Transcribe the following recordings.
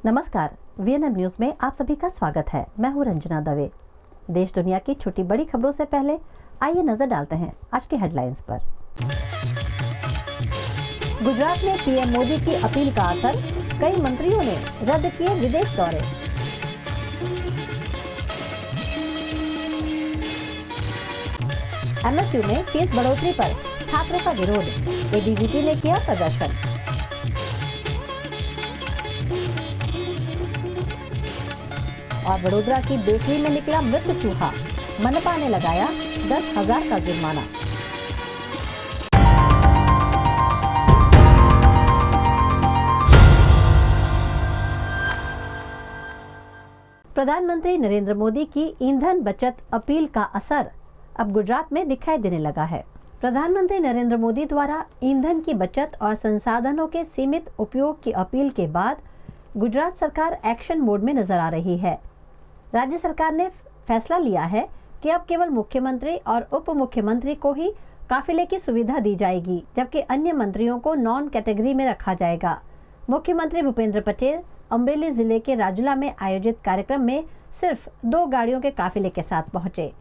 नमस्कार, VNM news में आप सभी का स्वागत है। मैं हूं रंजना दवे। देश दुनिया की छोटी बड़ी खबरों से पहले आइए नजर डालते हैं आज के हेडलाइंस पर। गुजरात में पीएम मोदी की अपील का असर, कई मंत्रियों ने रद्द किए विदेश दौरे। एमएसयू में फीस बढ़ोतरी पर छात्रों का विरोध, एबीवीपी ने किया प्रदर्शन। और वडोदरा की बेकरी में निकला मृत चूहा, मनपा ने लगाया 10,000 का जुर्माना। प्रधानमंत्री नरेंद्र मोदी की ईंधन बचत अपील का असर अब गुजरात में दिखाई देने लगा है। प्रधानमंत्री नरेंद्र मोदी द्वारा ईंधन की बचत और संसाधनों के सीमित उपयोग की अपील के बाद गुजरात सरकार एक्शन मोड में नजर आ रही है। राज्य सरकार ने फैसला लिया है कि अब केवल मुख्यमंत्री और उप मुख्यमंत्री को ही काफिले की सुविधा दी जाएगी, जबकि अन्य मंत्रियों को नॉन कैटेगरी में रखा जाएगा। मुख्यमंत्री भूपेंद्र पटेल अमरेली जिले के राजुला में आयोजित कार्यक्रम में सिर्फ 2 गाड़ियों के काफिले के साथ पहुंचे।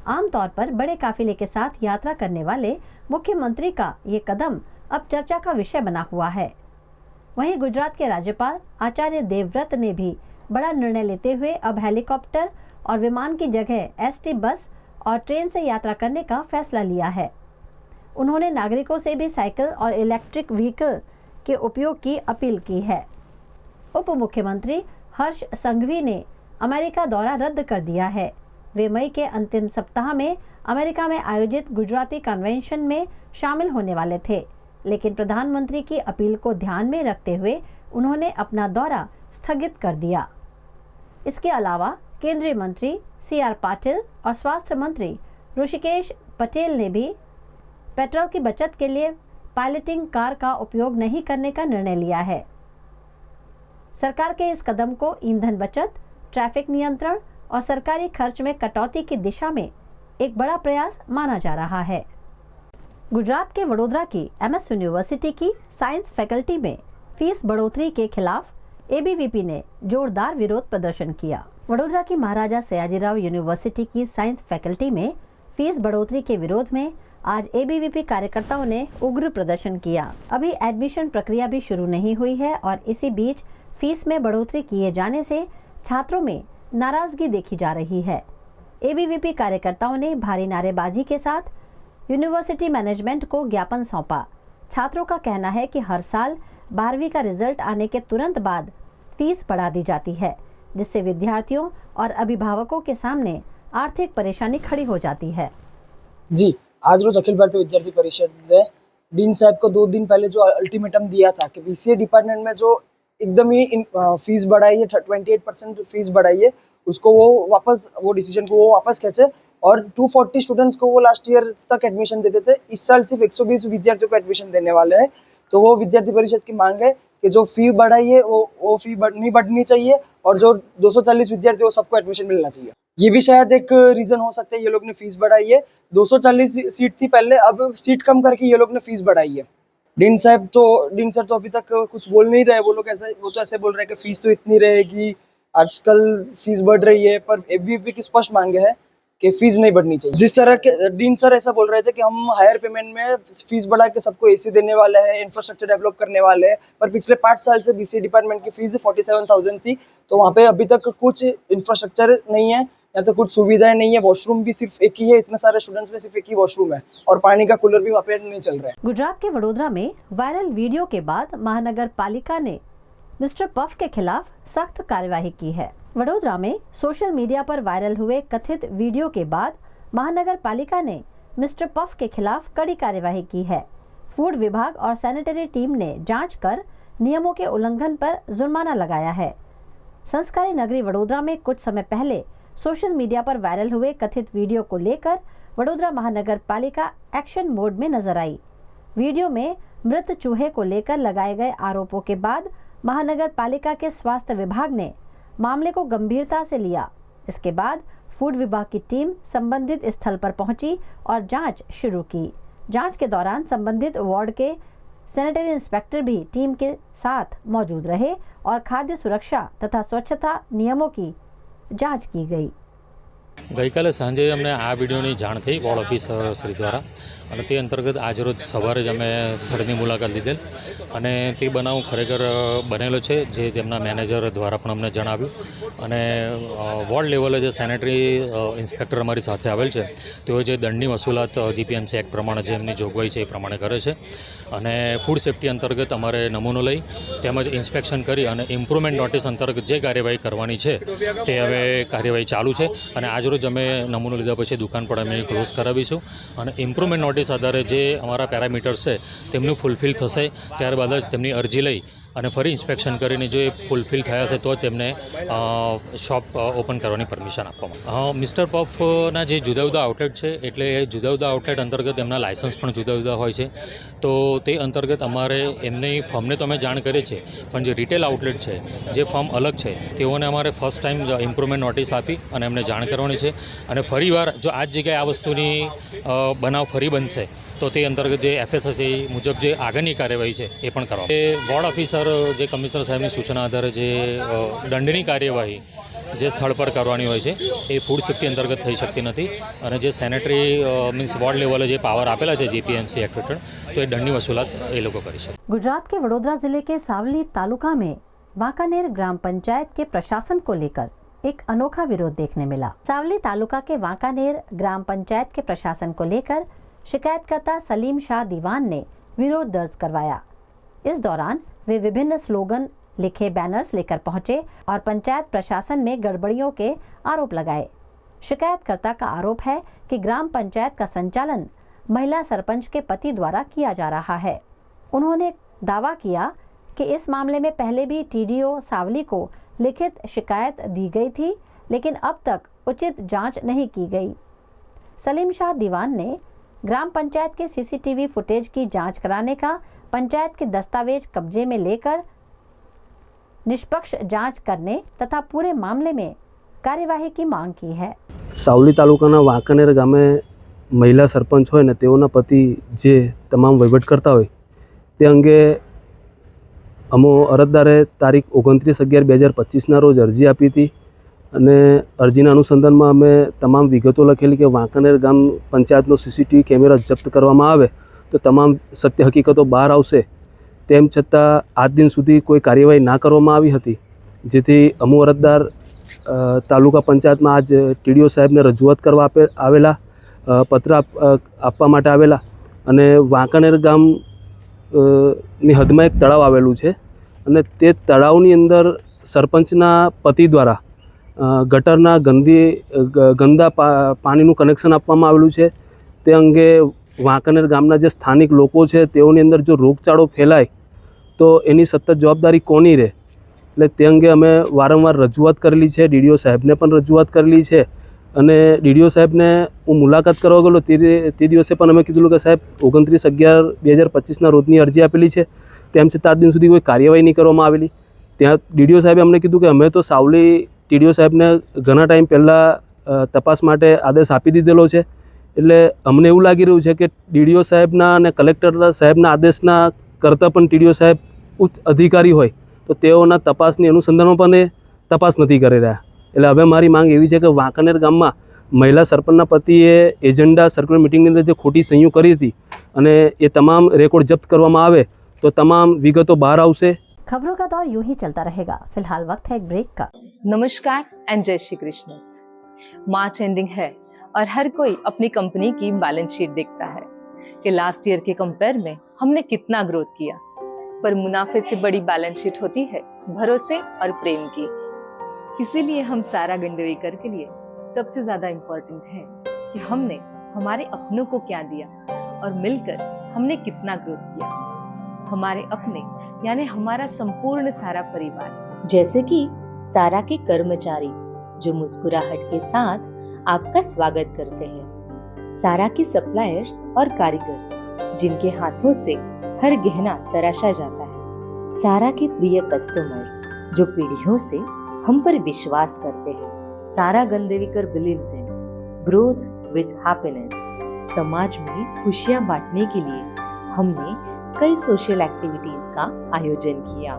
आमतौर पर बड़े काफिले के साथ यात्रा करने वाले मुख्यमंत्री का ये कदम अब चर्चा का विषय बना हुआ है। वहीं गुजरात के राज्यपाल आचार्य देवव्रत ने भी बड़ा निर्णय लेते हुए अब हेलीकॉप्टर और विमान की जगह एसटी बस और ट्रेन से यात्रा करने का फैसला लिया है। उन्होंने नागरिकों से भी साइकिल और इलेक्ट्रिक व्हीकल के उपयोग की अपील की है। उप मुख्यमंत्री हर्ष संघवी ने अमेरिका दौरा रद्द कर दिया है। वे मई के अंतिम सप्ताह में अमेरिका में आयोजित गुजराती कन्वेंशन में शामिल होने वाले थे, लेकिन प्रधानमंत्री की अपील को ध्यान में रखते हुए उन्होंने अपना दौरा स्थगित कर दिया। इसके अलावा केंद्रीय मंत्री सीआर पाटिल और स्वास्थ्य मंत्री ऋषिकेश पटेल ने भी पेट्रोल की बचत के लिए पायलटिंग कार का उपयोग नहीं करने का निर्णय लिया है। सरकार के इस कदम को ईंधन बचत, ट्रैफिक नियंत्रण और सरकारी खर्च में कटौती की दिशा में एक बड़ा प्रयास माना जा रहा है। गुजरात के वडोदरा की एमएस यूनिवर्सिटी की साइंस फैकल्टी में फीस बढ़ोतरी के खिलाफ एबीवीपी ने जोरदार विरोध प्रदर्शन किया। वडोदरा की महाराजा सयाजीराव यूनिवर्सिटी की साइंस फैकल्टी में फीस बढ़ोतरी के विरोध में आज एबीवीपी कार्यकर्ताओं ने उग्र प्रदर्शन किया। अभी एडमिशन प्रक्रिया भी शुरू नहीं हुई है और इसी बीच फीस में बढ़ोतरी किए जाने से छात्रों में नाराजगी देखी जा रही है। एबीवीपी कार्यकर्ताओं ने भारी नारेबाजी के साथ यूनिवर्सिटी मैनेजमेंट को ज्ञापन सौंपा। छात्रों का कहना है कि हर साल 12वीं का रिजल्ट आने के तुरंत बाद फीस बढ़ा दी जाती है, जिससे विद्यार्थियों और अभिभावकों के सामने आर्थिक परेशानी खड़ी हो जाती है। जी, आज रोज अखिल भारतीय विद्यार्थी परिषद ने डीन साहब को 2 दिन पहले जो अल्टीमेटम दिया था कि बीसीए डिपार्टमेंट में जो एकदम ही फीस बढ़ाई है, 28% फीस बढ़ाई है, उसको वो डिसीजन को वापस खींचे और 240 स्टूडेंट्स को वो लास्ट ईयर तक एडमिशन देते थे। इस साल सिर्फ 120 विद्यार्थियों को एडमिशन देने वाले हैं। तो वो विद्यार्थी परिषद की मांग है कि जो फी बढ़ाई है वो फी नहीं बढ़नी चाहिए और जो 240 विद्यार्थी वो सबको एडमिशन मिलना चाहिए। ये भी शायद एक रीजन हो सकता है। ये लोग ने फीस बढ़ाई है, 240 सीट थी पहले, अब सीट कम करके ये लोग ने फीस बढ़ाई है। डीन सर तो अभी तक कुछ बोल नहीं रहे। वो तो ऐसे बोल रहे हैं कि फीस तो इतनी रहेगी, आजकल फीस बढ़ रही है, पर एबीवीपी की स्पष्ट मांग है कि फीस नहीं बढ़नी चाहिए। जिस तरह के डीन सर ऐसा बोल रहे थे कि हम हायर पेमेंट में फीस बढ़ा के सबको एसी देने वाले हैं, इंफ्रास्ट्रक्चर डेवलप करने वाले हैं, पर पिछले 5 साल से बीसीए डिपार्टमेंट की फीस 47,000 थी। तो वहाँ पे अभी तक कुछ इंफ्रास्ट्रक्चर नहीं है या तो कुछ सुविधाएं नहीं है। वॉशरूम भी सिर्फ एक ही है, इतने सारे स्टूडेंट्स में सिर्फ एक ही वॉशरूम है और पानी का कूलर भी वहाँ पे नहीं चल रहा है। गुजरात के वडोदरा में वायरल वीडियो के बाद महानगर पालिका ने मिस्टर पफ के खिलाफ सख्त कार्यवाही की है। वडोदरा में सोशल मीडिया पर वायरल हुए कथित वीडियो के बाद महानगर पालिका ने मिस्टर पफ के खिलाफ कड़ी कार्यवाही की है। फूड विभाग और सैनिटरी टीम ने जांच कर नियमों के उल्लंघन पर जुर्माना लगाया है। संस्कारी नगरी वडोदरा में कुछ समय पहले सोशल मीडिया पर वायरल हुए कथित वीडियो को लेकर वडोदरा महानगर पालिका एक्शन मोड में नजर आई। वीडियो में मृत चूहे को लेकर लगाए गए आरोपों के बाद महानगर पालिका के स्वास्थ्य विभाग ने मामले को गंभीरता से लिया। इसके बाद फूड विभाग की टीम संबंधित स्थल पर पहुंची और जांच शुरू की। जांच के दौरान संबंधित वार्ड के सैनिटरी इंस्पेक्टर भी टीम के साथ मौजूद रहे और खाद्य सुरक्षा तथा स्वच्छता नियमों की जांच की गई। ગઈકાલે સાંજે અમને આ વિડીયોની જાણ થઈ વોર્ડ ઓફિસર શ્રી દ્વારા અને તે અંતર્ગત આજરોજ સવારે જ અમે સ્થળની મુલાકાત લીધેલ અને તે બનાવ ખરેખર બનેલો છે જે તેમના મેનેજર દ્વારા પણ અમને જણાવ્યું અને વોર્ડ લેવલે જે સેનેટરી ઇન્સ્પેક્ટર અમારી સાથે આવેલ છે તેઓ જે દંડની વસૂલાત જીપીએમસી એક્ટ પ્રમાણે જે એમની જોગવાઈ છે એ પ્રમાણે કરે છે અને ફૂડ સેફ્ટી અંતર્ગત અમારે નમૂનો લઈ તેમજ ઇન્સ્પેક્શન કરી અને ઇમ્પ્રુવમેન્ટ નોટિસ અંતર્ગત જે કાર્યવાહી કરવાની છે તે હવે કાર્યવાહી ચાલુ છે અને આજરોજ અમે નમૂનો લીધા પછી દુકાન પણ અમે ક્લોઝ કરાવીશું અને ઇમ્પ્રુવમેન્ટ નોટિસ આધારે જે અમારા પેરામીટર્સ છે તેમનું ફૂલફિલ થશે ત્યારબાદ જ તેમની અરજી લઈ અને ફરી ઇન્સ્પેક્શન કરીને જો એ ફૂલફિલ થયા છે તો તેમને શોપ ઓપન કરવાની પરમિશન આપવામાં. મિસ્ટર પફના જે જુદા જુદા આઉટલેટ છે એટલે એ જુદા જુદા આઉટલેટ અંતર્ગત એમના લાયસન્સ પણ જુદા જુદા હોય છે તો તે અંતર્ગત અમારે એમની ફર્મને તો અમે જાણ કરી છે પણ જે રિટેલ આઉટલેટ છે જે ફર્મ અલગ છે તેઓને અમારે ફર્સ્ટ ટાઈમ ઇમ્પ્રુવમેન્ટ નોટિસ આપી અને એમને જાણ કરવાની છે અને ફરીવાર જો આ જ જગ્યાએ આ વસ્તુની બનાવ ફરી બનશે તો તે અંતર્ગત જે એફએસએસએ મુજબ જે આગળની કાર્યવાહી છે એ પણ કરવા. એ વોર્ડ ઓફિસર જે કમિશનર સાહેબની સૂચના આધારે જે દંડની કાર્યવાહી જે સ્થળ પર કરવાની હોય છે એ ફૂડ સેફ્ટી અંતર્ગત થઈ શકતી નથી અને જે સેનેટરી મીન્સ વોર્ડ લેવલે જે પાવર આપેલા છે जीपीएमसी एक्ट હેઠળ તો એ દંડની વસૂલાત એ લોકો કરી શકે. गुजरात के वडोदरा जिले के सावली तालुका में वांकानेर ग्राम पंचायत के प्रशासन को लेकर एक अनोखा विरोध देखने मिला. सावली तालुका के वांकानेर ग्राम पंचायत के प्रशासन को लेकर शिकायतकर्ता सलीम शाह दीवान ने विरोध दर्ज करवाया. इस दौरान वे विभिन्न स्लोगन लिखे बैनर्स लेकर पहुंचे और पंचायत प्रशासन में गड़बड़ियों के आरोप लगाए. शिकायतकर्ता का आरोप है कि ग्राम पंचायत का संचालन महिला सरपंच के पति द्वारा किया जा रहा है. उन्होंने दावा किया कि इस मामले में पहले भी टीडीओ सावली को लिखित शिकायत दी गई थी लेकिन अब तक उचित जांच नहीं की गई. सलीम शाह दीवान ने ग्राम पंचायत के सीसीटीवी फुटेज की जांच कराने का पंचायत के दस्तावेज कब्जे में लेकर निष्पक्ष जांच करने तथा पूरे मामले में कार्यवाही की मांग की है. सावली तालुकाना वांकानेर गामे महिला सरपंच होय ने तेओना पति जे तमाम वहीवट करता होय ते अंगे अमो अरजदारे तारीख 29/11/2025 रोज अरजी आपी थी અને અરજીના અનુસંધાનમાં અમે તમામ વિગતો લખેલી કે વાંકાનેર ગામ પંચાયતનો સીસીટીવી કેમેરા જપ્ત કરવામાં આવે તો તમામ સત્ય હકીકતો બહાર આવશે તેમ છતાં આજ દિન સુધી કોઈ કાર્યવાહી ના કરવામાં આવી હતી જેથી અમુ અરજદાર તાલુકા પંચાયતમાં આજ ટીડીઓ સાહેબને રજૂઆત કરવા આવેલા પત્ર આપવા માટે આવેલા અને વાંકાનેર ગામ ની હદમાં એક તળાવ આવેલું છે અને તે તળાવની અંદર સરપંચના પતિ દ્વારા ગટરના ગંદા પાણીનું કનેક્શન આપવામાં આવેલું છે. તે અંગે વાંકાનેર ગામના જે સ્થાનિક લોકો છે તેઓની અંદર જો રોગચાળો ફેલાય તો એની સતત જવાબદારી કોની રહે એટલે તે અંગે અમે વારંવાર રજૂઆત કરેલી છે. ડીડીઓ સાહેબને પણ રજૂઆત કરેલી છે અને ડીડીઓ સાહેબને હું મુલાકાત કરવા ગયેલો તે દિવસે પણ અમે કીધું કે સાહેબ 29/11/2025 રોજની અરજી આપેલી છે તેમ છતાં આજ દિન સુધી કોઈ કાર્યવાહી નહીં કરવામાં આવેલી. ત્યાં ડીડીઓ સાહેબે અમને કીધું કે અમે તો સાવલી ટીડીઓ સાહેબને ઘણા ટાઈમ પહેલાં તપાસ માટે આદેશ આપી દીધેલો છે એટલે અમને એવું લાગી રહ્યું છે કે ડીડીઓ સાહેબના અને કલેક્ટર સાહેબના આદેશના કરતાં પણ ટીડીઓ સાહેબ ઉચ્ચ અધિકારી હોય તો તેઓના તપાસની અનુસંધાનમાં પણ એ તપાસ નથી કરી રહ્યા. એટલે હવે મારી માંગ એવી છે કે વાંકાનેર ગામમાં મહિલા સરપંચના પતિએ એજન્ડા સર્ક્યુલર મિટિંગની અંદર જે ખોટી સહીઓ કરી હતી અને એ તમામ રેકોર્ડ જપ્ત કરવામાં આવે તો તમામ વિગતો બહાર આવશે. खबरों का दौर यूं ही चलता रहेगा. फिलहाल वक्त है एक ब्रेक का. नमस्कार एंड जय श्री कृष्ण. मार्च एंडिंग है और हर कोई अपनी कंपनी की बैलेंस शीट देखता है कि लास्ट ईयर के कंपेयर में हमने कितना ग्रोथ किया. पर मुनाफे से बड़ी बैलेंस शीट होती है भरोसे और प्रेम की. इसीलिए हम सारा गंडवेकर के लिए सबसे ज्यादा इम्पोर्टेंट है कि हमने हमारे अपनों को क्या दिया और मिलकर हमने कितना ग्रोथ किया. हमारे अपने यानी हमारा संपूर्ण सारा परिवार, जैसे कि सारा के कर्मचारी जो मुस्कुराहट के साथ आपका स्वागत करते हैं, सारा के सप्लायर्स और कारीगर जिनके हाथों से हर गहना तराशा जाता है, सारा के प्रिय कस्टमर्स जो पीढ़ियों से हम पर विश्वास करते हैं. Sara Gandevikar believes in growth with happiness. समाज में खुशियां बांटने के लिए हमने कई सोशल एक्टिविटीज का आयोजन किया.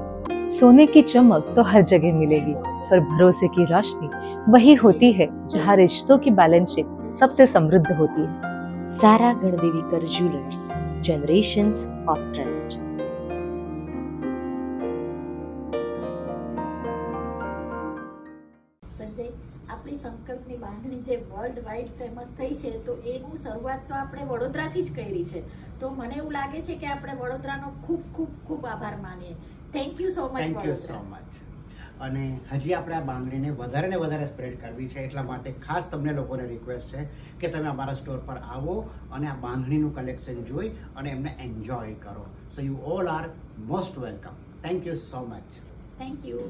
सोने की चमक तो हर जगह मिलेगी, पर भरोसे की रोशनी वही होती है जहाँ रिश्तों की बैलेंस शीट सबसे समृद्ध होती है। Sara Gandevikar jewellers, generations of trust. Sanjay, આપણી સંકલ્પની બાંધણી જે વર્લ્ડ વાઇડ ફેમસ થઈ છે તો એનું શરૂઆત તો આપણે વડોદરાથી જ કરી છે, તો મને એવું લાગે છે કે આપણે વડોદરાનો ખૂબ ખૂબ ખૂબ આભાર માનીએ. Thank you so much. Thank you so much. અને હજી આપણે આ બાંધણીને વધારે ને વધારે સ્પ્રેડ કરવી છે, એટલા માટે ખાસ તમને લોકોને રિક્વેસ્ટ છે કે તમે અમારા સ્ટોર પર આવો અને આ બાંધણીનું કલેક્શન જોઈ અને એમને એન્જોય કરો. So you all are most welcome. Thank you so much. Thank you.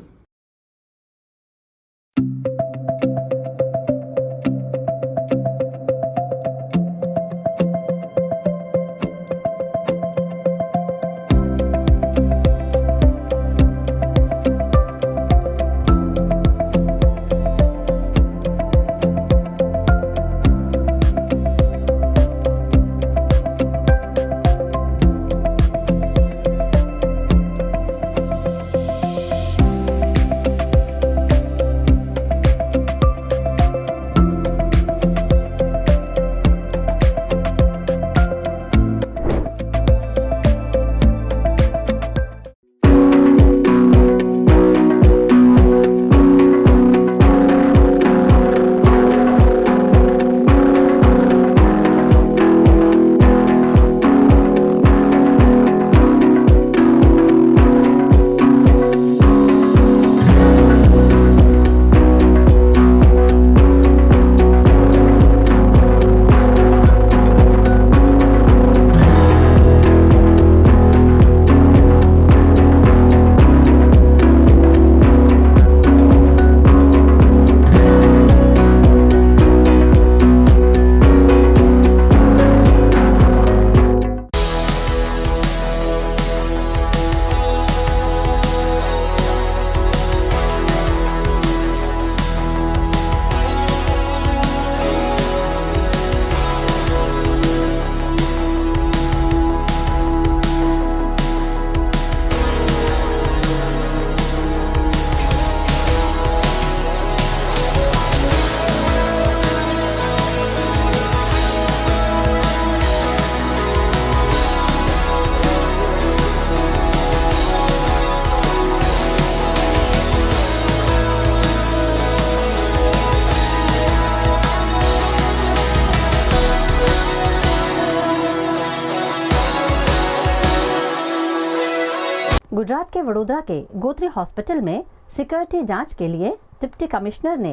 Gujarat के वडोदरा के गोत्री हॉस्पिटल में सिक्योरिटी जांच के लिए डिप्टी कमिश्नर ने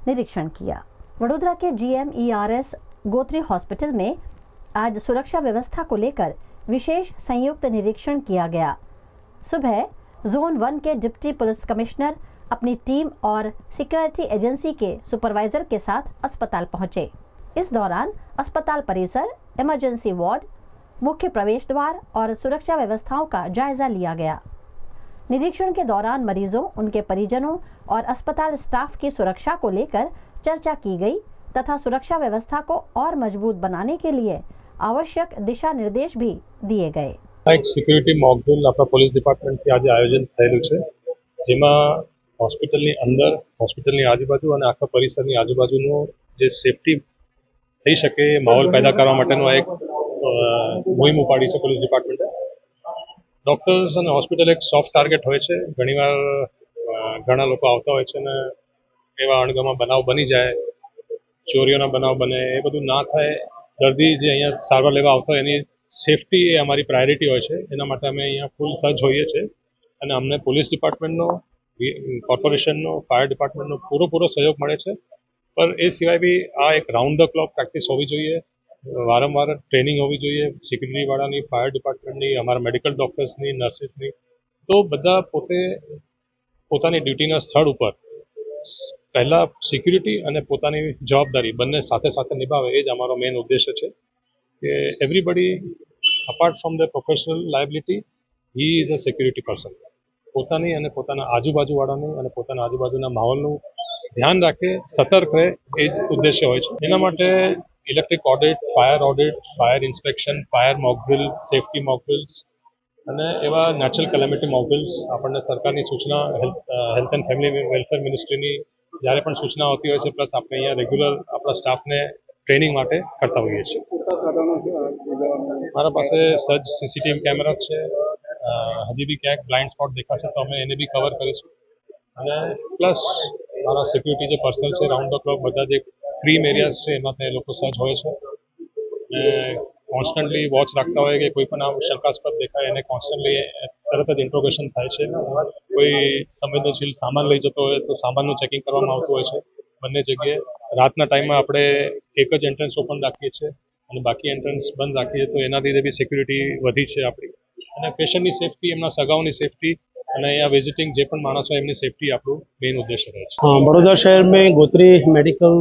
निरीक्षण किया। वडोदरा के GMERS गोत्री हॉस्पिटल में आज सुरक्षा व्यवस्था को लेकर विशेष संयुक्त निरीक्षण किया गया। सुबह जोन 1 के डिप्टी पुलिस कमिश्नर अपनी टीम और सिक्योरिटी एजेंसी के सुपरवाइजर के साथ अस्पताल पहुंचे। इस दौरान अस्पताल परिसर, इमरजेंसी वार्ड, मुख्य प्रवेश द्वार और सुरक्षा व्यवस्थाओं का जायजा लिया गया। निरीक्षण के दौरान मरीजों, उनके परिजनों और अस्पताल स्टाफ की सुरक्षा को लेकर चर्चा की गई तथा सुरक्षा व्यवस्था को और मजबूत बनाने के लिए आवश्यक दिशा निर्देश भी दिए गए। एक सिक्योरिटी मॉकड्रिल अपना पुलिस डिपार्टमेंटથી આજે આયોજન થયેલું છે, જેમાં હોસ્પિટલની અંદર, હોસ્પિટલની આજુબાજુ અને આખા પરિસરની આજુબાજુનો જે સેફટી થઈ શકે એ માહોલ પેદા કરવા માટેનો એક મુહિમ ઉપાડી છે પોલીસ ડિપાર્ટમેન્ટે. ડૉક્ટર્સ અને હોસ્પિટલ એક સોફ્ટ ટાર્ગેટ હોય છે. ઘણીવાર ઘણા લોકો આવતા હોય છે અને એવા અણગમા બનાવ બની જાય, ચોરીઓના બનાવ બને, એ બધું ના થાય. દર્દી જે અહીંયા સારવાર લેવા આવતા હોય એની સેફટી એ અમારી પ્રાયોરિટી હોય છે. એના માટે અમે અહીંયા ફૂલ સજ્જ હોઈએ છીએ અને અમને પોલીસ ડિપાર્ટમેન્ટનો, કોર્પોરેશનનો, ફાયર ડિપાર્ટમેન્ટનો પૂરો સહયોગ મળે છે. પણ એ સિવાય બી આ એક રાઉન્ડ ધ ક્લોક પ્રેક્ટિસ હોવી જોઈએ, વારંવાર ટ્રેનિંગ હોવી જોઈએ સિક્યુરિટીવાળાની, ફાયર ડિપાર્ટમેન્ટની, અમારા મેડિકલ ડૉક્ટર્સની, નર્સિસની. તો બધા પોતાની ડ્યુટીના સ્થળ ઉપર પહેલાં સિક્યુરિટી અને પોતાની જવાબદારી બંને સાથે સાથે નિભાવે, એ જ અમારો મેઇન ઉદ્દેશ્ય છે કે everybody apart from the professional liability he is a security person. પોતાની અને પોતાના આજુબાજુવાળાનું અને પોતાના આજુબાજુના માહોલનું ધ્યાન રાખે, સતર્ક રહે, એ જ ઉદ્દેશ્ય હોય છે. એના માટે electric audit, fire inspection, fire mock drill, safety mock drills અને એવા નેચરલ કેલેમિટી મોકલ્સ આપણને સરકારની સૂચના હેલ્થ એન્ડ ફેમિલી વેલફેર મિનિસ્ટ્રીની જ્યારે પણ સૂચના આવતી હોય છે, પ્લસ આપણે અહીંયા રેગ્યુલર આપણા સ્ટાફને ટ્રેનિંગ માટે કરતા હોઈએ છીએ. મારા પાસે સજ્જ સીસીટીવી કેમેરા છે. હજી બી ક્યાંક બ્લાઇન્ડ સ્પોટ દેખાશે તો અમે એને બી કવર કરીશું. અને પ્લસ મારા સિક્યુરિટી જે પર્સનલ છે રાઉન્ડ ધ ક્લોક બધા જે ક્રીમ એરિયાઝ છે એમાં એ લોકો સજ્જ હોય છે. અને કોન્સ્ટન્ટલી વોચ રાખતા હોય કે કોઈ પણ આમ શંકાસ્પદ દેખાય એને કોન્સ્ટન્ટલી તરત જ ઇન્ટ્રોગેશન થાય છે. કોઈ સંવેદનશીલ સામાન લઈ જતો હોય તો સામાનનું ચેકિંગ કરવામાં આવતું હોય છે બંને જગ્યાએ. રાતના ટાઈમમાં આપણે એક જ એન્ટ્રન્સ ઓપન રાખીએ છીએ અને બાકી એન્ટ્રન્સ બંધ રાખીએ તો એના લીધે બી સિક્યુરિટી વધી છે આપણી. અને પેશન્ટની સેફટી, એમના સગાઓની સેફટી અને અહીંયા વિઝિટિંગ જે પણ માણસો એમની સેફટી આપણું મેઇન ઉદ્દેશ્ય રહે છે. हाँ, बड़ौदा शहर में गोत्री मेडिकल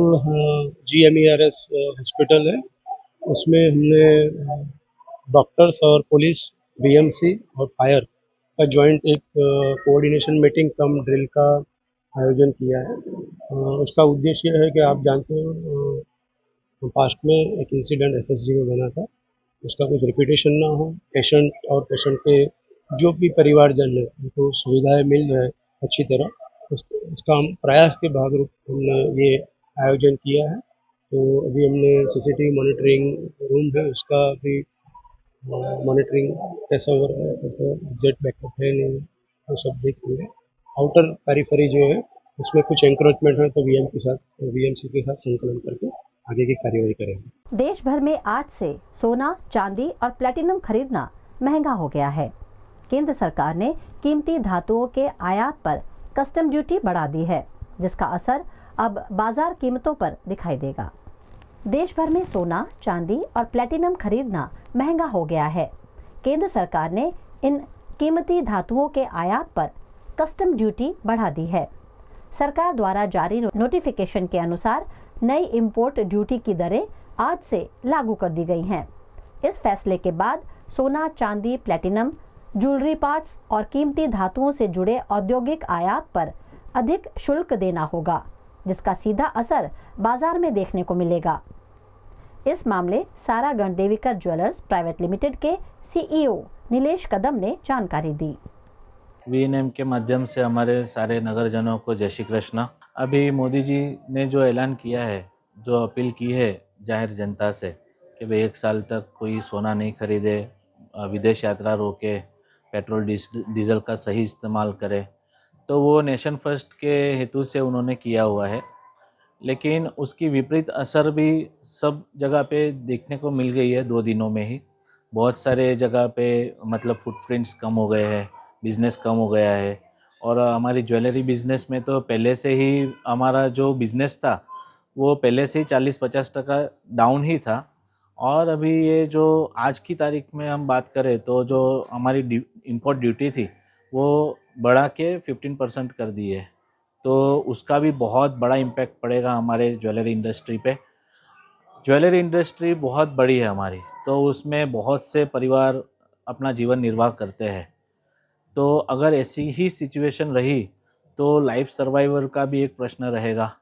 GMERS हॉस्पिटल है. उसमें हमने डॉक्टर्स और पुलिस, BMC और फायर का जॉइंट एक कोऑर्डिनेशन मीटिंग कम ड्रिल का आयोजन किया है. उसका उद्देश्य है कि आप जानते हो पास्ट में एक इंसिडेंट SSG में बना था, उसका कुछ रिपीटेशन ना हो, पेशेंट और पेशेंट के जो भी परिवारजन है उनको सुविधाएं मिल रहे अच्छी तरह, इसका हम प्रयास के भाग रूप हमने ये आयोजन किया है. तो अभी हमने CCTV मॉनिटरिंग रूम है, उसका भी मॉनिटरिंग कैसा हो रहा है, कैसा एग्जैक्ट बैकअप है नहीं, वो सब देखेंगे. आउटर पेरिफेरी जो है उसमें कुछ एंक्रोचमेंट है तो VMC के साथ संकलन करके आगे की कार्यवाही करेंगे. देश भर में आज से सोना, चांदी और प्लेटिनम खरीदना महंगा हो गया है. केंद्र सरकार ने कीमती धातुओं के आयात पर कस्टम ड्यूटी बढ़ा दी है, जिसका असर अब बाजार कीमतों पर दिखाई देगा. देश भर में सोना, चांदी और प्लेटिनम खरीदना महंगा हो गया है. केंद्र सरकार ने इन कीमती धातुओं के आयात पर कस्टम ड्यूटी बढ़ा दी है. सरकार द्वारा जारी नोटिफिकेशन के अनुसार नई इंपोर्ट ड्यूटी की दरें आज से लागू कर दी गई हैं. इस फैसले के बाद सोना, चांदी, प्लेटिनम, ज्वेलरी पार्ट्स और कीमती धातुओं से जुड़े औद्योगिक आयात पर अधिक शुल्क देना होगा, जिसका सीधा असर बाजार में देखने को मिलेगा. इस मामले सारा गणदेवीकर ज्वेलर्स प्राइवेट लिमिटेड के CEO नीलेश कदम ने जानकारी दी. VNM के माध्यम से हमारे सारे नगरजनों को जय श्री कृष्ण. अभी मोदी जी ने जो ऐलान किया है, जो अपील की है जाहिर जनता से कि भाई 1 साल तक कोई सोना नहीं खरीदे, विदेश यात्रा रोके, पेट्रोल डीजल का सही इस्तेमाल करे, तो वो नेशन फर्स्ट के हेतु से उन्होंने किया हुआ है. लेकिन उसकी विपरीत असर भी सब जगह पे देखने को मिल गई है 2 दिनों में ही. बहुत सारे जगह पे मतलब फुटप्रिंट्स कम हो गए हैं, बिज़नेस कम हो गया है. और हमारी ज्वेलरी बिज़नेस में तो पहले से ही हमारा जो बिज़नेस था वो पहले से ही 40-50% डाउन ही था. और अभी ये जो आज की तारीख में हम बात करें तो जो हमारी इंपोर्ट ड्यूटी थी वो बढ़ा के 15% कर दी है. तो उसका भी बहुत बड़ा इम्पैक्ट पड़ेगा हमारे ज्वेलरी इंडस्ट्री पे. ज्वेलरी इंडस्ट्री बहुत बड़ी है हमारी, तो उसमें बहुत से परिवार अपना जीवन निर्वाह करते हैं. तो अगर ऐसी ही सिचुएशन रही तो लाइफ सर्वाइवर का भी एक प्रश्न रहेगा.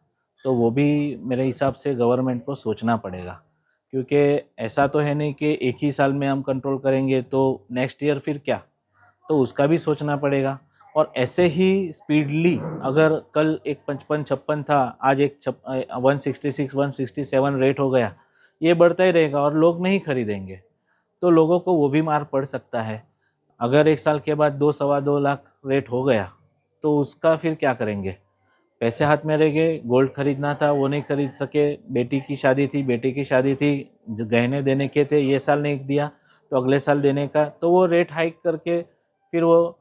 तो वो भी मेरे हिसाब से गवर्नमेंट को सोचना पड़ेगा, क्योंकि ऐसा तो है नहीं कि एक ही साल में हम कंट्रोल करेंगे तो नेक्स्ट ईयर फिर क्या, तो उसका भी सोचना पड़ेगा. और ऐसे ही स्पीडली अगर कल एक 55-56 था, आज एक 166-167 रेट हो गया, ये बढ़ता ही रहेगा और लोग नहीं खरीदेंगे तो लोगों को वो भी मार पड़ सकता है. अगर 1 साल के बाद 2-2.25 लाख रेट हो गया तो उसका फिर क्या करेंगे. पैसे हाथ में रह गए, गोल्ड खरीदना था वो नहीं खरीद सके, बेटी की शादी थी, गहने देने के थे, ये साल नहीं दिया तो अगले साल देने का, तो वो रेट हाइक करके फिर वो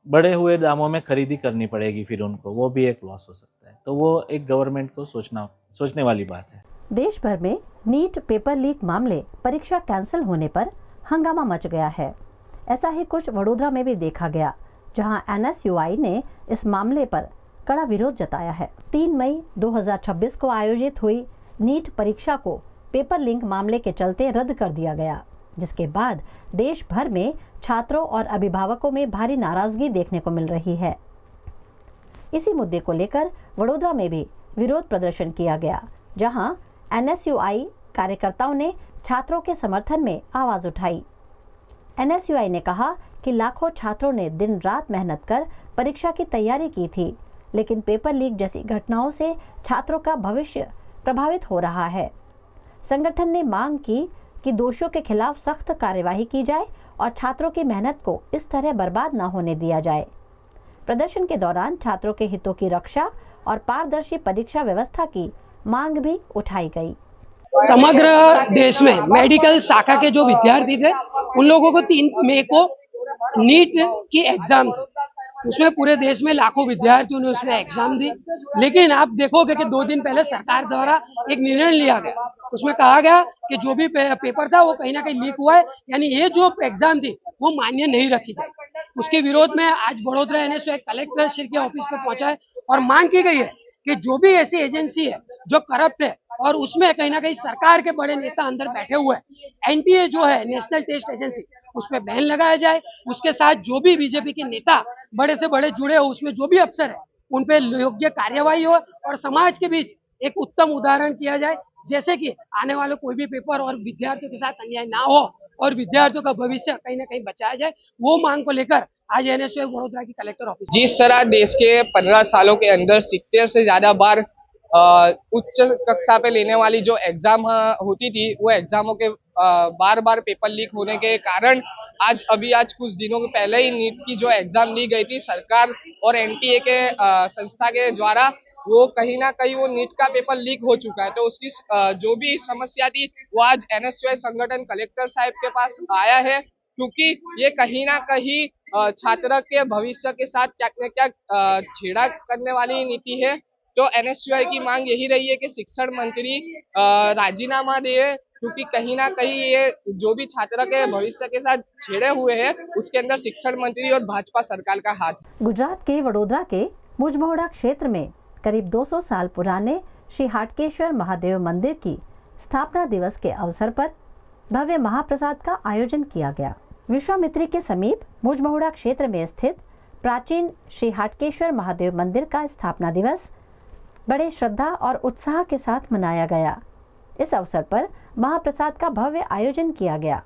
बढ़े हुए दामों में खरीदी करनी पड़ेगी फिर उनको, वो भी एक लॉस हो सकता है. तो वो एक गवर्नमेंट को सोचने वाली बात है. देश भर में नीट पेपर लीक मामले परीक्षा कैंसिल होने पर हंगामा मच गया है. ऐसा ही कुछ वडोदरा में भी देखा गया, जहां NSUI ने इस मामले पर कड़ा विरोध जताया है. 3 मई 2026 को आयोजित हुई नीट परीक्षा को पेपर लीक मामले के चलते रद्द कर दिया गया, जिसके बाद देश भर में छात्रों और अभिभावकों में भारी नाराजगी देखने को मिल रही है. इसी मुद्दे को लेकर वडोदरा में भी विरोध प्रदर्शन किया गया, जहां NSUI कार्यकर्ताओं ने छात्रों के समर्थन में आवाज उठाई. NSUI ने कहा कि लाखों छात्रों ने दिन रात मेहनत कर परीक्षा की तैयारी की थी, लेकिन पेपर लीक जैसी घटनाओं से छात्रों का भविष्य प्रभावित हो रहा है। संगठन ने मांग की कि दोषियों के खिलाफ सख्त कार्यवाही की जाए और छात्रों की मेहनत को इस तरह बर्बाद न होने दिया जाए। प्रदर्शन के दौरान छात्रों के हितों की रक्षा और पारदर्शी परीक्षा व्यवस्था की मांग भी उठाई गई। समग्र देश में मेडिकल शाखा के जो विद्यार्थी थे उन लोगों को 3 मई को नीट की एग्जाम थी, उसमें पूरे देश में लाखों विद्यार्थियों ने उसमें एग्जाम दी। लेकिन आप देखोगे कि 2 दिन पहले सरकार द्वारा एक निर्णय लिया गया, उसमें कहा गया कि जो भी पेपर था वो कहीं ना कहीं लीक हुआ है, यानी ये जो एग्जाम थी वो मान्य नहीं रखी जाए। उसके विरोध में आज वडोदरा NSUI कलेक्टर श्री के ऑफिस पर पहुंचा है और मांग की गई है कि जो भी ऐसी एजेंसी है जो करप्ट है और उसमें कहीं ना कहीं सरकार के बड़े नेता अंदर बैठे हुए हैं, NTA जो है नेशनल टेस्ट एजेंसी, उस पर बैन लगाया जाए। उसके साथ जो भी बीजेपी के नेता बड़े से बड़े जुड़े हो, उसमें जो भी अफसर है उन पे योग्य कार्यवाही हो और समाज के बीच एक उत्तम उदाहरण किया जाए, जैसे कि आने वाले कोई भी पेपर और विद्यार्थियों के साथ अन्याय ना हो और विद्यार्थियों का भविष्य कहीं ना कहीं बचाया जाए। वो मांग को लेकर आज NSUI वडोदरा की कलेक्टर ऑफिस। जिस तरह देश के 15 सालों के अंदर 70 से ज्यादा बार उच्च कक्षा पे लेने वाली जो एग्जाम होती थी, वो एग्जामों के बार बार पेपर लीक होने के कारण आज कुछ दिनों के पहले ही नीट की जो एग्जाम ली गई थी सरकार और NTA के संस्था के द्वारा, वो कहीं ना कहीं वो नीट का पेपर लीक हो चुका है। तो उसकी जो भी समस्या थी वो आज NSUI संगठन कलेक्टर साहब के पास आया है, क्योंकि ये कहीं ना कहीं छात्र के भविष्य के साथ क्या न क्या छेड़ा करने वाली नीति है। तो NSUI की मांग यही रही है कि शिक्षण मंत्री राजीनामा दे, क्योंकि कहीं ना कहीं ये जो भी छात्र के भविष्य के साथ छेड़े हुए हैं उसके अंदर शिक्षण मंत्री और भाजपा सरकार का हाथ है। गुजरात के वडोदरा के मुजमोहड़ा क्षेत्र में करीब 200 साल पुराने श्री हाटकेश्वर महादेव मंदिर की स्थापना दिवस के अवसर पर भव्य महाप्रसाद का आयोजन किया गया। विश्वामित्री के समीप मुजमोहड़ा क्षेत्र में स्थित प्राचीन श्री हाटकेश्वर महादेव मंदिर का स्थापना दिवस बड़े श्रद्धा और उत्साह के साथ मनाया गया। इस अवसर पर महाप्रसाद का भव्य आयोजन किया गया।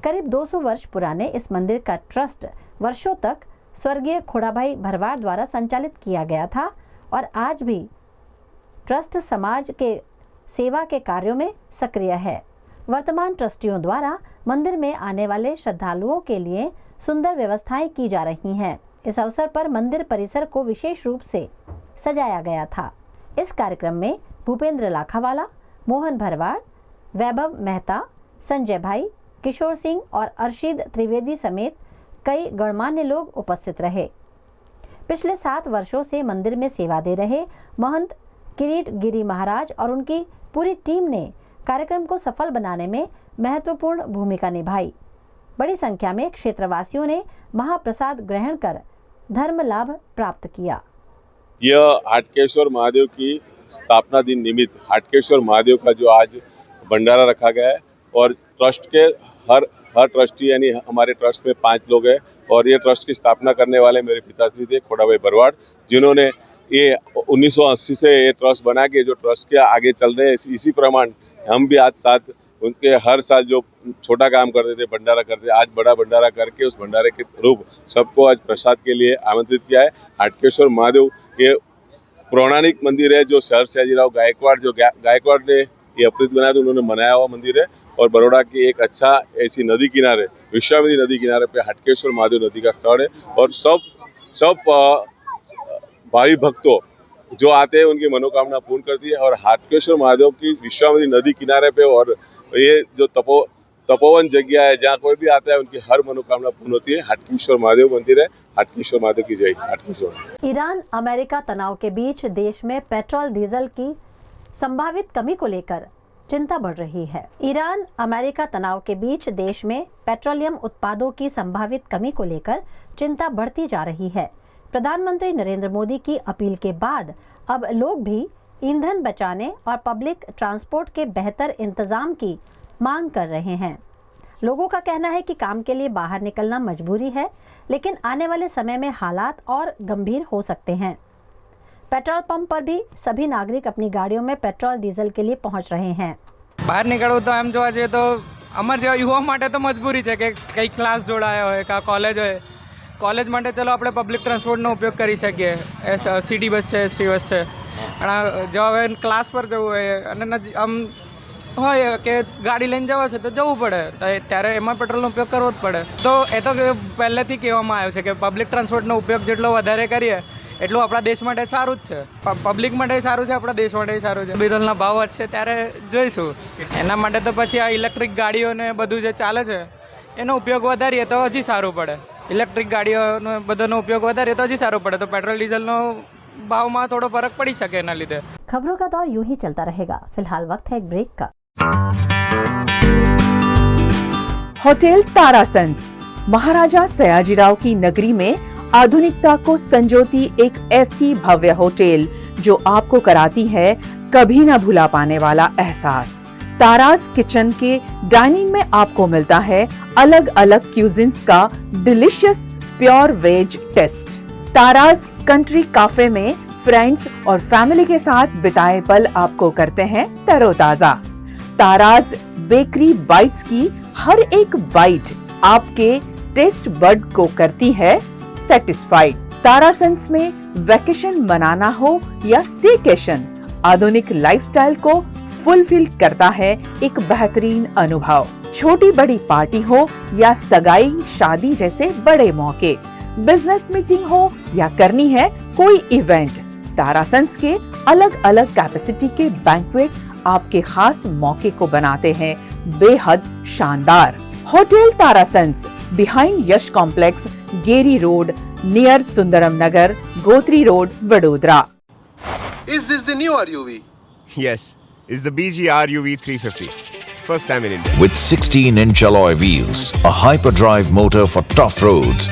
करीब 200 वर्ष पुराने इस मंदिर का ट्रस्ट वर्षों तक स्वर्गीय खोड़ाभाई भरवाड़ द्वारा संचालित किया गया था और आज भी ट्रस्ट समाज के सेवा के कार्यों में सक्रिय है। वर्तमान ट्रस्टियों द्वारा मंदिर में आने वाले श्रद्धालुओं के लिए सुंदर व्यवस्थाएं की जा रही हैं। इस अवसर पर मंदिर परिसर को विशेष रूप से सजाया गया था। इस कार्यक्रम में भूपेंद्र लाखावाला, मोहन भरवाड़, वैभव मेहता, संजय भाई, किशोर सिंह और अर्शिद त्रिवेदी समेत कई गणमान्य लोग उपस्थित रहे। पिछले 7 वर्षों से मंदिर में सेवा दे रहे महंत किरीट गिरी महाराज और उनकी पूरी टीम ने कार्यक्रम को सफल बनाने में महत्वपूर्ण भूमिका निभाई। बड़ी संख्या में क्षेत्रवासियों ने महाप्रसाद ग्रहण कर धर्म लाभ प्राप्त किया। यह हाटकेश्वर महादेव की स्थापना दिन निमित्त हाटकेश्वर महादेव का जो आज भंडारा रखा गया है और ट्रस्ट के हर ट्रस्टी यानी हमारे ट्रस्ट में 5 लोग हैं और ये ट्रस्ट की स्थापना करने वाले मेरे पिताश्री थे खोड़ाभाई भरवाड़, जिन्होंने ये 1980 से ये ट्रस्ट बना के जो ट्रस्ट के आगे चल रहे हैं, इसी प्रमाण हम भी आज साथ उनके हर साल जो छोटा काम करते थे, भंडारा करते, आज बड़ा भंडारा करके उस भंडारे के रूप सबको आज प्रसाद के लिए आमंत्रित किया है। हाटकेश्वर महादेव ये पौराणिक मंदिर है जो सर सयाजीराव गायकवाड़ गायकवाड़ ने ये अपृत बनाया तो उन्होंने बनाया हुआ मंदिर है और बड़ौदा की एक अच्छा ऐसी नदी किनारे विश्वामित्री नदी किनारे पे हाटकेश्वर महादेव नदी का स्थल है और सब भाई भक्तों जो आते हैं उनकी मनोकामना पूर्ण करती है और हाटकेश्वर महादेव की विश्वामित्री नदी किनारे पे और ये जो तपोवन जगह है जहाँ कोई भी आता है उनकी हर मनोकामना पूर्ण होती है। हाटकेश्वर महादेव मंदिर है। हाटकेश्वर महादेव की जय। हाटकेश्वर। ईरान अमेरिका तनाव के बीच देश में पेट्रोल डीजल की संभावित कमी को लेकर चिंता बढ़ रही है। ईरान अमेरिका तनाव के बीच देश में पेट्रोलियम उत्पादों की संभावित कमी को लेकर चिंता बढ़ती जा रही है। प्रधानमंत्री नरेंद्र मोदी की अपील के बाद अब लोग भी ईंधन बचाने और पब्लिक ट्रांसपोर्ट के बेहतर इंतजाम की मांग कर रहे हैं। लोगों का कहना है कि काम के लिए बाहर निकलना मजबूरी है, लेकिन आने वाले समय में हालात और गंभीर हो सकते हैं। पेट्रोल पंप पर भी सभी नागरिक अपनी गाड़ियों में पेट्रोल डीजल के लिए पहुंच रहे हैं। બહાર નીકળવું તો આમ જોવા જઈએ તો અમારા જેવા યુવા માટે તો મજબૂરી છે કે કંઈ ક્લાસ જોડાયા હોય કાં કોલેજ હોય. કોલેજ માટે ચલો આપણે પબ્લિક ટ્રાન્સપોર્ટનો ઉપયોગ કરી શકીએ, સિટી બસ છે, એસટી બસ છે, પણ જો હવે ક્લાસ પર જવું હોય અને આમ હોય કે ગાડી લઈને જવા છે તો જવું પડે, તો ત્યારે એમાં પેટ્રોલનો ઉપયોગ કરવો જ પડે. તો એ તો પહેલેથી કહેવામાં આવ્યું છે કે પબ્લિક ટ્રાન્સપોર્ટનો ઉપયોગ જેટલો વધારે કરીએ એટલું આપણા દેશ માટે સારું જ છે. પબ્લિક માટે સારું છે, આપણા દેશ માટે સારું છે. પેટ્રોલના ભાવ વધશે ત્યારે જોઈશું. એના માટે તો પછી આ ઇલેક્ટ્રિક ગાડીઓને બધું જે ચાલે છે એનો ઉપયોગ વધારીએ તો હજી સારું પડે. ઇલેક્ટ્રિક ગાડીઓનો બધાનો ઉપયોગ વધારીએ તો હજી સારું પડે, તો પેટ્રોલ डीजलનો ભાવમાં થોડો ફરક પડી શકે એના લીધે. खबरों का दौर यूं ही चलता रहेगा. फिलहाल वक्त है एक ब्रेक का. होटल तारासंस महाराजा सयाजीराव की नगरी में आधुनिकता को संजोती एक ऐसी भव्य होटल जो आपको कराती है कभी न भुला पाने वाला एहसास. ताराज किचन के डाइनिंग में आपको मिलता है अलग अलग क्यूजिन्स का delicious pure veg taste. Tara's country cafe में फ्रेंड्स और फैमिली के साथ बिताए पल आपको करते हैं तरोताजा. ताराज बेकरी बाइट्स की हर एक बाइट आपके टेस्ट बड को करती है सेटिस्फाइड. तारासंस में वैकेशन मनाना हो या स्टेकेशन, आधुनिक लाइफस्टाइल को फुलफिल करता है एक बेहतरीन अनुभव. छोटी बड़ी पार्टी हो या सगाई शादी जैसे बड़े मौके, बिजनेस मीटिंग हो या करनी है कोई इवेंट, तारासंस के अलग अलग कैपेसिटी के बैंक्वेट आपके खास मौके को बनाते हैं बेहद शानदार. Hotel Tarasons behind Yash complex, Geri road, near Sundaram Nagar, Gotri road, Vadodara. Is this the new RUV? Yes, it's the BG RUV 350. First time in India. With 16-inch alloy wheels, a hyperdrive motor for tough roads,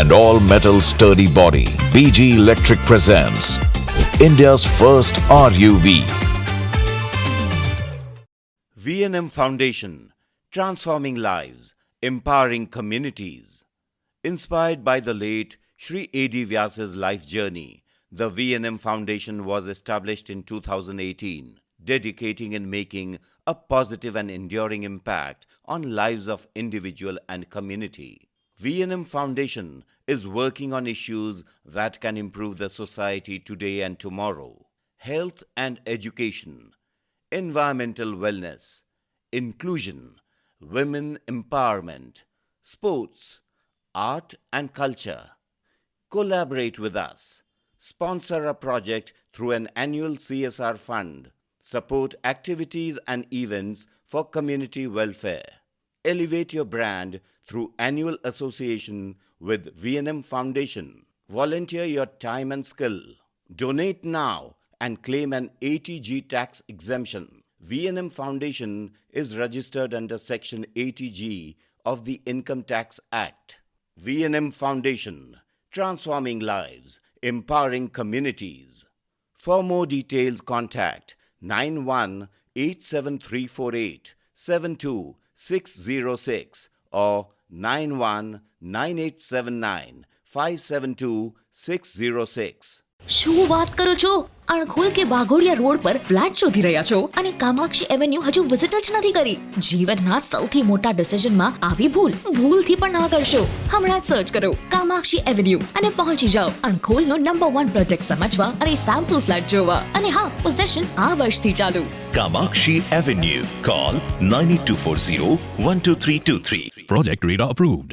and all-metal sturdy body, BG Electric presents India's first RUV. V&M Foundation, transforming lives, empowering communities. Inspired by the late Shri A.D. Vyasa's life journey, the V&M Foundation was established in 2018, dedicating and making a positive and enduring impact on lives of individual and community. V&M Foundation is working on issues that can improve the society today and tomorrow. Health and education, environmental wellness, inclusion, women empowerment, sports, art and culture. Collaborate with us. Sponsor a project through an annual CSR fund. Support activities and events for community welfare. Elevate your brand through annual association with V&M Foundation. Volunteer your time and skill. Donate now and claim an 80G tax exemption. V&M Foundation is registered under Section 80G of the Income Tax Act. V&M Foundation, transforming lives, empowering communities. For more details, contact 918734872606 or 919879572606. શું વાત કરો છો? અણખોલ કે Waghodia road પર flat શોધી રહ્યા છો અને કામાક્ષી એવન્યુ હજુ વિઝિટ જ નથી કરી? જીવનના સૌથી મોટા ડિસિઝનમાં આવી ભૂલથી પણ ના કરશો. હમણાં જ સર્ચ કરો કામાક્ષી એવન્યુ અને પહોંચી જાઓ અણખોલનો નંબર 1 પ્રોજેક્ટ સમજવા અને સેમ્પલ ફ્લેટ જોવા. અને હા, પોઝેશન આ વર્ષથી ચાલુ. Kamakshi Avenue. Call 9824012323. Project Radar approved.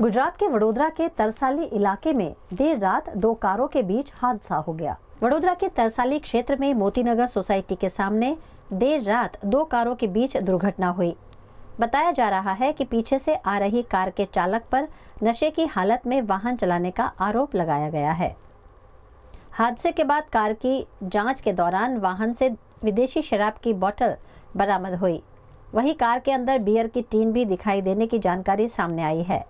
Gujarat के वडोदरा के तरसाली इलाके में देर रात 2 कारों के बीच हादसा हो गया. वडोदरा के तरसाली क्षेत्र में मोतीनगर सोसाइटी के सामने देर रात 2 कारों के बीच दुर्घटना हुई. बताया जा रहा है कि पीछे से आ रही कार के चालक पर नशे की हालत में वाहन चलाने का आरोप लगाया गया है. हादसे के बाद कार की जांच के दौरान वाहन से विदेशी शराब की बोतल बरामद हुई। वहीं कार के अंदर बियर की टीन भी दिखाई देने की जानकारी सामने आई है।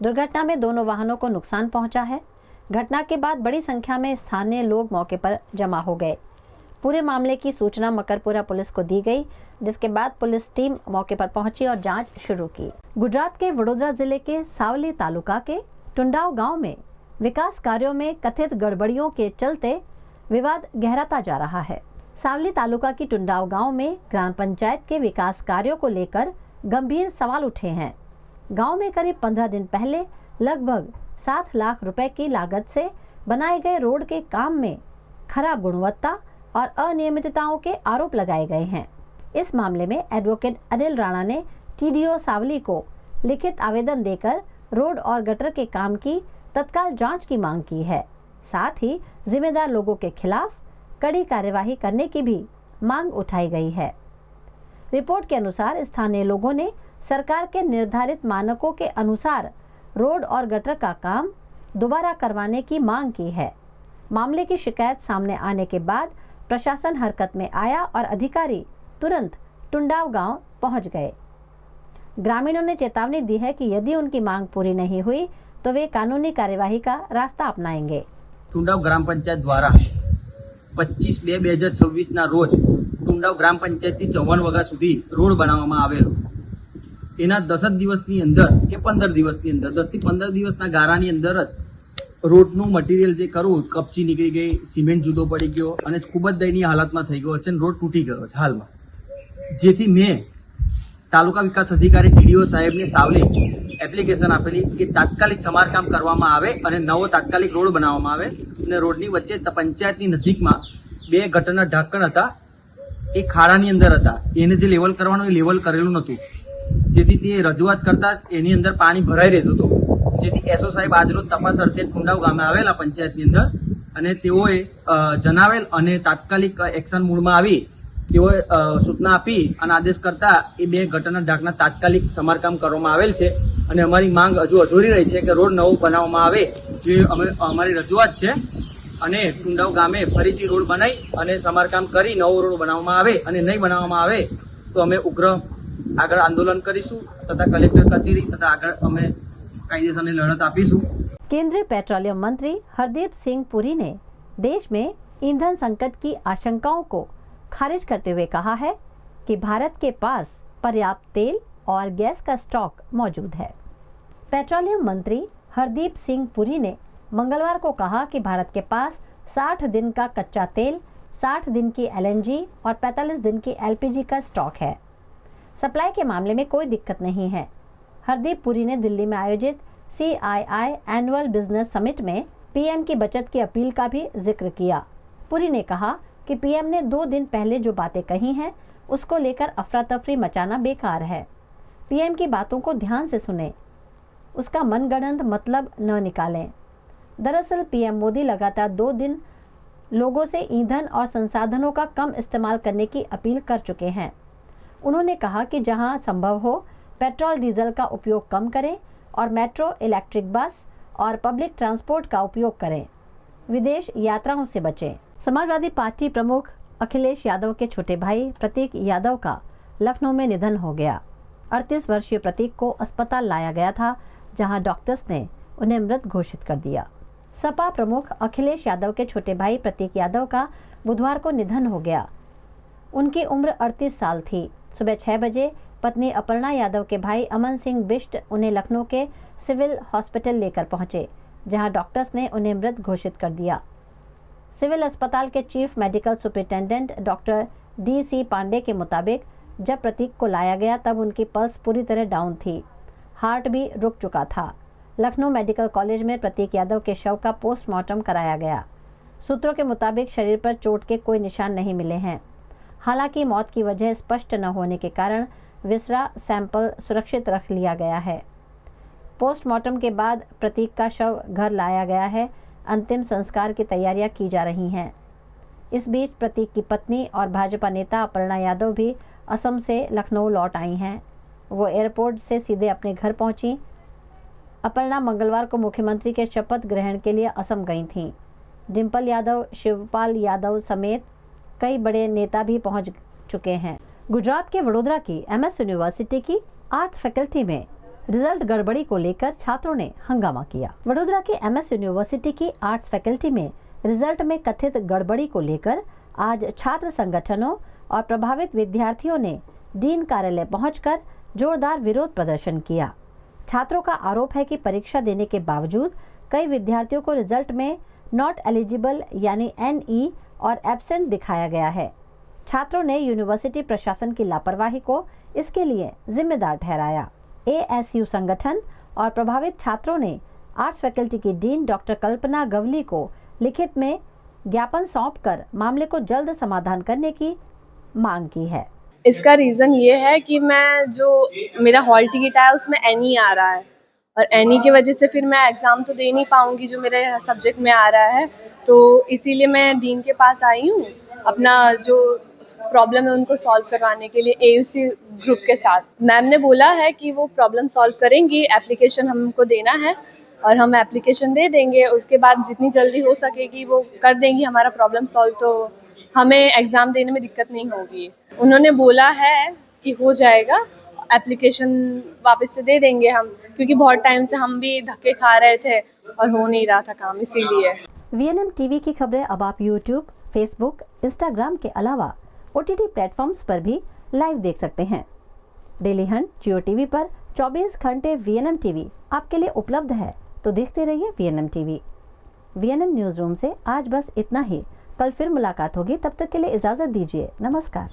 दुर्घटना में दोनों वाहनों को नुकसान पहुंचा है। घटना के बाद बड़ी संख्या में स्थानीय लोग मौके पर जमा हो गए। पूरे मामले की सूचना मकरपुरा पुलिस को दी गई, जिसके बाद पुलिस टीम मौके पर पहुंची और जांच शुरू की। गुजरात के वडोदरा जिले के सावली तालुका के टुंडाव गांव में विकास कार्यों में कथित गड़बड़ियों के चलते विवाद गहराता जा रहा है। सावली तालुका की टुंडाव गांव में ग्राम पंचायत के विकास कार्यों को लेकर गंभीर सवाल उठे हैं। गांव में करीब 15 दिन पहले लगभग 7 लाख रुपए की लागत से बनाए गए रोड के काम में खराब गुणवत्ता और अनियमितताओं के आरोप लगाए गए हैं। इस मामले में एडवोकेट अनिल राणा ने टीडीओ सावली को लिखित आवेदन देकर रोड और गटर के काम की तत्काल जांच की मांग की है। साथ ही जिम्मेदार लोगों के खिलाफ कड़ी कार्यवाही करने की भी मांग उठाई गई है। रिपोर्ट के अनुसार स्थानीय लोगों ने सरकार के निर्धारित मानकों के अनुसार रोड और गटर का काम दोबारा करवाने की मांग की है। मामले की शिकायत सामने आने के बाद प्रशासन हरकत में आया और अधिकारी तुरंत टुंडाव गांव पहुंच गए। ग्रामीणों ने चेतावनी दी है कि यदि उनकी मांग पूरी नहीं हुई तो वे कानूनी कार्यवाही का रास्ता अपनाएंगे। टुंडाव ग्राम पंचायत द्वारा 25/2/2026 ના રોજ ટુંડાવ ગ્રામ પંચાયતથી 54 વાગ્યા સુધી રોડ બનાવવામાં આવેલો। એના 10 દિવસની અંદર કે 15 દિવસની અંદર 10 થી 15 દિવસના ગાળાની અંદર જ રોડનું મટીરિયલ જે કરવું કપચી નીકળી ગઈ, સિમેન્ટ જુદો પડી ગયો અને ખૂબ જ દયનીય હાલતમાં થઈ ગયો છે અને રોડ તૂટી ગયો છે હાલમાં। જેથી મેં તાલુકા વિકાસ અધિકારી ટીડીઓ સાહેબને સાવલી એપ્લિકેશન આપેલી કે તાત્કાલિક સમારકામ કરવામાં આવે અને નવો તાત્કાલિક રોડ બનાવવામાં આવે અને રોડની વચ્ચે પંચાયતની નજીકમાં 2 ગટરના ઢાંકણ હતા, એ ખાડાની અંદર હતા, એને જે લેવલ કરવાનું એ લેવલ કરેલું નહોતું, જેથી તે રજૂઆત કરતા એની અંદર પાણી ભરાઈ રહેતું હતું। જેથી એસઓ સાહેબ આજરોજ તપાસ અર્થે ટુંડાવ ગામે આવેલા પંચાયતની અંદર અને તેઓએ જણાવેલ અને તાત્કાલિક એક્શન મૂડમાં આવી તેઓએ સૂચના આપી અને આદેશ કરતા એ 2 ગટરના ઢાંકણા તાત્કાલિક સમારકામ કરવામાં આવેલ છે અને અમારી માંગ હજુ અધૂરી રહી છે કે રોડ નવો બનાવવામાં આવે, જે અમારી રજૂઆત છે અને ટુંડાવ ગામે ફરીથી રોડ બનાવી અને સમારકામ કરી નવો રોડ બનાવવામાં આવે અને નહીં બનાવવામાં આવે તો અમે ઉગ્ર આગળ આંદોलन કરીશું તથા કલેક્ટર કચેરી તથા આગળ અમે કાયદેસરની લડત આપીશું। केंद्रीय पेट्रोलियम मंत्री हरदीप सिंह पुरी ने देश में ईंधन संकट की आशंकाओं को खारिज करते हुए कहा है कि भारत के पास पर्याप्त तेल और गैस का स्टॉक मौजूद है। पेट्रोलियम मंत्री हरदीप सिंह पुरी ने मंगलवार को कहा कि भारत के पास 60 दिन का कच्चा तेल, 60 दिन की एलएनजी और 45 दिन की एलपीजी का स्टॉक है। सप्लाई के मामले में कोई दिक्कत नहीं है। हरदीप पुरी ने दिल्ली में आयोजित CII एनुअल बिजनेस समिट में पीएम की बचत की अपील का भी जिक्र किया। पुरी ने कहा कि पीएम ने 2 दिन पहले जो बातें कही हैं उसको लेकर अफरा तफरी मचाना बेकार है। पीएम की बातों को ध्यान से सुने, उसका मनगढ़ंत मतलब न निकालें। दरअसल पीएम मोदी लगातार 2 दिन लोगों से ईंधन और संसाधनों का कम इस्तेमाल करने की अपील कर चुके हैं। उन्होंने कहा कि जहां संभव हो पेट्रोल डीजल का उपयोग कम करें और मेट्रो, इलेक्ट्रिक बस और पब्लिक ट्रांसपोर्ट का उपयोग करें। विदेश यात्राओं से बचें। समाजवादी पार्टी प्रमुख अखिलेश यादव के छोटे भाई प्रतीक यादव का लखनऊ में निधन हो गया। 38 वर्षीय प्रतीक को अस्पताल लाया गया था, जहां डॉक्टर्स ने उन्हें मृत घोषित कर दिया। सपा प्रमुख अखिलेश यादव के छोटे भाई प्रतीक यादव का बुधवार को निधन हो गया। उनकी उम्र 38 साल थी। सुबह 6 बजे पत्नी अपर्णा यादव के भाई अमन सिंह बिष्ट उन्हें लखनऊ के सिविल हॉस्पिटल लेकर पहुंचे, जहां डॉक्टर्स ने उन्हें मृत घोषित कर दिया। सिविल अस्पताल के chief medical superintendent doctor DC Pandey के मुताबिक जब प्रतीक को लाया गया तब उनकी पल्स पूरी तरह डाउन थी, हार्ट भी रुक चुका था। लखनऊ मेडिकल कॉलेज में प्रतीक यादव के शव का पोस्टमार्टम कराया गया। सूत्रों के मुताबिक शरीर पर चोट के कोई निशान नहीं मिले हैं। हालांकि मौत की वजह स्पष्ट न होने के कारण विसरा सैंपल सुरक्षित रख लिया गया है। पोस्टमार्टम के बाद प्रतीक का शव घर लाया गया है। अंतिम संस्कार की तैयारियां की जा रही हैं। इस बीच प्रतीक की पत्नी और भाजपा नेता अपर्णा यादव भी असम से लखनऊ लौट आई हैं। वो एयरपोर्ट से सीधे अपने घर पहुंची। अपर्णा मंगलवार को मुख्यमंत्री के शपथ ग्रहण के लिए असम गई थीं। डिम्पल यादव, शिवपाल यादव समेत कई बड़े नेता भी पहुंच चुके हैं। गुजरात के वडोदरा की MS यूनिवर्सिटी की आर्ट्स फैकल्टी में रिजल्ट गड़बड़ी को लेकर छात्रों ने हंगामा किया। वडोदरा की MS यूनिवर्सिटी की आर्ट्स फैकल्टी में रिजल्ट में कथित गड़बड़ी को लेकर आज छात्र संगठनों और प्रभावित विद्यार्थियों ने डीन कार्यालय पहुंचकर जोरदार विरोध प्रदर्शन किया। छात्रों का आरोप है कि परीक्षा देने के बावजूद कई विद्यार्थियों को रिजल्ट में नॉट एलिजिबल यानी NE और एब्सेंट दिखाया गया है। छात्रों ने यूनिवर्सिटी प्रशासन की लापरवाही को इसके लिए जिम्मेदार ठहराया। ASU संगठन और प्रभावित छात्रों ने आर्ट्स फैकल्टी की डीन डॉक्टर कल्पना गवली को लिखित में ज्ञापन सौंपकर मामले को जल्द समाधान करने की मांग की है। इसका रीज़न ये है कि मैं जो मेरा हॉल टिकट आया उसमें NE आ रहा है और NE की वजह से फिर मैं एग्ज़ाम तो दे नहीं पाऊँगी जो मेरे सब्जेक्ट में आ रहा है, तो इसीलिए मैं डीन के पास आई हूँ अपना जो प्रॉब्लम है उनको सॉल्व करवाने के लिए AUC ग्रुप के साथ। मैम ने बोला है कि वो प्रॉब्लम सॉल्व करेंगी, एप्लीकेशन हमको देना है और हम एप्लीकेशन दे देंगे, उसके बाद जितनी जल्दी हो सकेगी वो कर देंगी हमारा प्रॉब्लम सॉल्व, तो हमें एग्ज़ाम देने में दिक्कत नहीं होगी। उन्होंने बोला है कि हो जाएगा, एप्लीकेशन वापस से दे देंगे हम, क्योंकि बहुत टाइम से हम भी धक्के खा रहे थे और हो नहीं रहा था काम, इसीलिए। VNM TV की खबरें अब आप YouTube, Facebook, Instagram के अलावा OTT प्लेटफॉर्म्स पर भी लाइव देख सकते हैं। डेली हंट जियो TV पर 24 घंटे VNM TV आपके लिए उपलब्ध है, तो देखते रहिए VNM TV। VNM news room से आज बस इतना ही। कल फिर मुलाकात होगी, तब तक के लिए इजाजत दीजिए। नमस्कार।